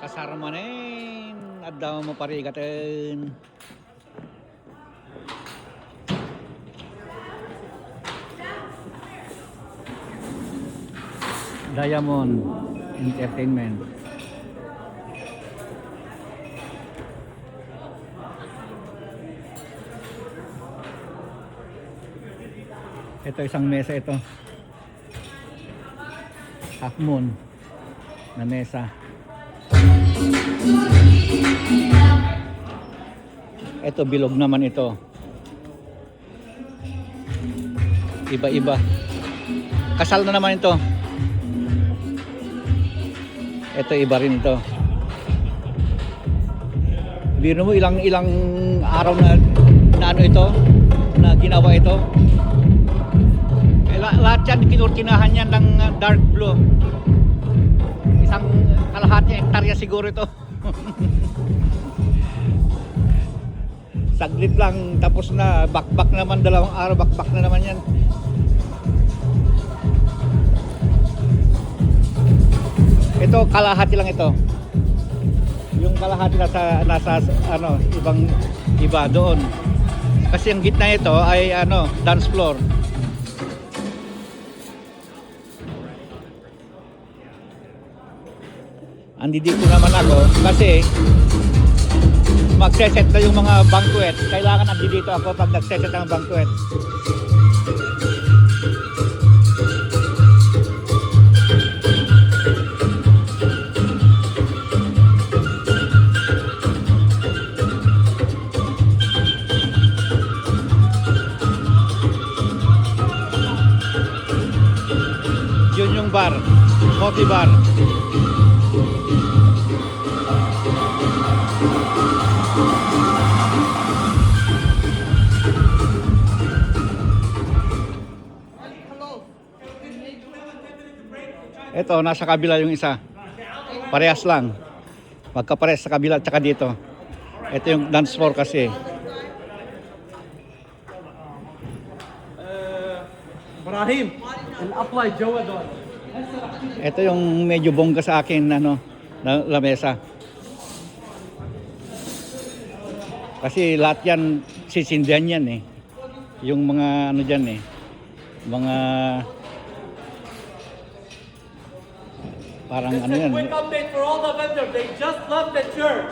kasarmanen addaw mo parigaten. Diamond Entertainment. Ito isang mesa ito. Half moon na mesa. Ito bilog naman ito. Iba-iba. Kasal na naman ito. Ito iba rin ito. Biro mo ilang araw na ano ito, na ginawa ito. Lahat yan kinurtinahan yan ng dark blue. Isang kalahati hektarya siguro ito. Saglit lang tapos na, bakbak naman, dalawang araw bakbak na naman yan. Ito kalahati lang ito. Yung kalahati nasa ano, iba doon. Kasi ang gitna ito ay ano, dance floor. Andi dito naman ako kasi magseset na yung mga banquet. Kailangan andi dito ako pag nagseset ng banquet. Yun yung bar, coffee bar. Ito, nasa kabila yung isa. Parehas lang. Magkaparehas sa kabila at saka dito. Ito yung dance floor kasi. Ibrahim, apply Jawadon. Ito yung medyo bongga sa akin ano, na lamesa. Kasi lahat yan sisindihan yan eh. Yung mga ano dyan eh. Mga parang ano yan. Quick update for all the vendors. They just left the church.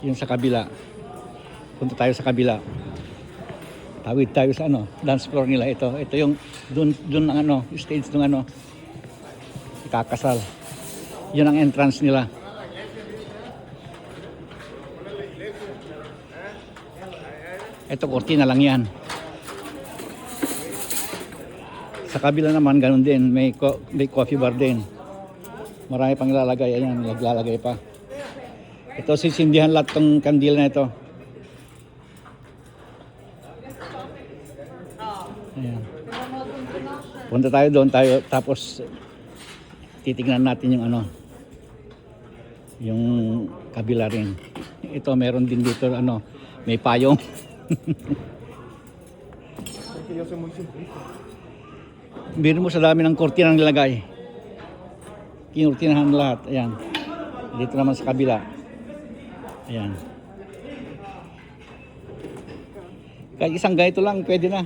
Yung sa kabila. Punta tayo sa kabila. Tawid tayo sa ano, dance floor nila ito. Ito yung doon ang ano, stage ng ano. Ikakasal. Yun ang entrance nila. Ito kortina lang yan. Sa kabila naman ganun din, may coffee bar din. Marami pang ilalagay, ayan, naglalagay pa. Ito sisindihan lahat tong kandila na ito. Ayan. Punta tayo doon tayo, tapos titignan natin yung ano, yung kabila rin. Ito meron din dito ano, may payong. Biro mo sa dami ng kortina nilagay. Kinurtinahan lahat. Ayan. Dito naman sa kabila. Ayan. Kahit isang ganito lang, pwede na.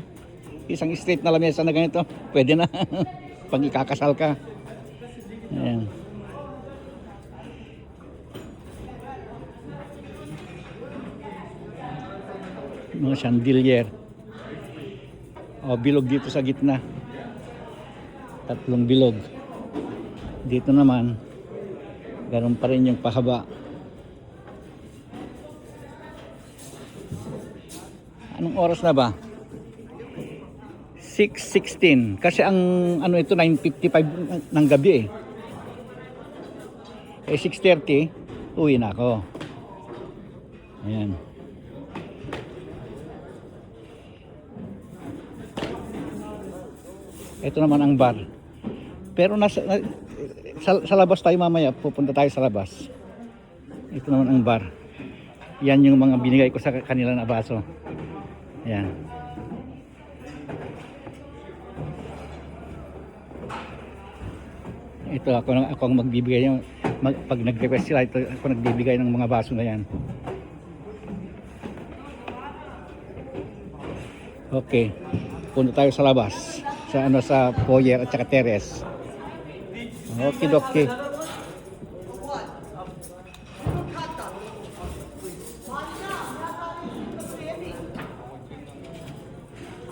Isang straight na lamesa na ganito, pwede na. Pag ikakasal ka. Ayan. Mga chandelier. O, bilog dito sa gitna. Tatlong bilog. Dito naman, ganun pa rin yung pahaba. Anong oras na ba? 6:16. Kasi ang ano ito 9:55 ng gabi eh. 6:30 uwi na ako. Ayan. Ito naman ang bar. Pero sa labas tayo mamaya, pupunta tayo sa labas. Ito naman ang bar. Yan yung mga binigay ko sa kanila na baso. Yan. Ito ako ang magbibigay ng pag nag-request sila, ito ako nagbibigay ng mga baso na yan. Okay. Punta tayo sa labas. Sa foyer at saka terrace. Okay, okay.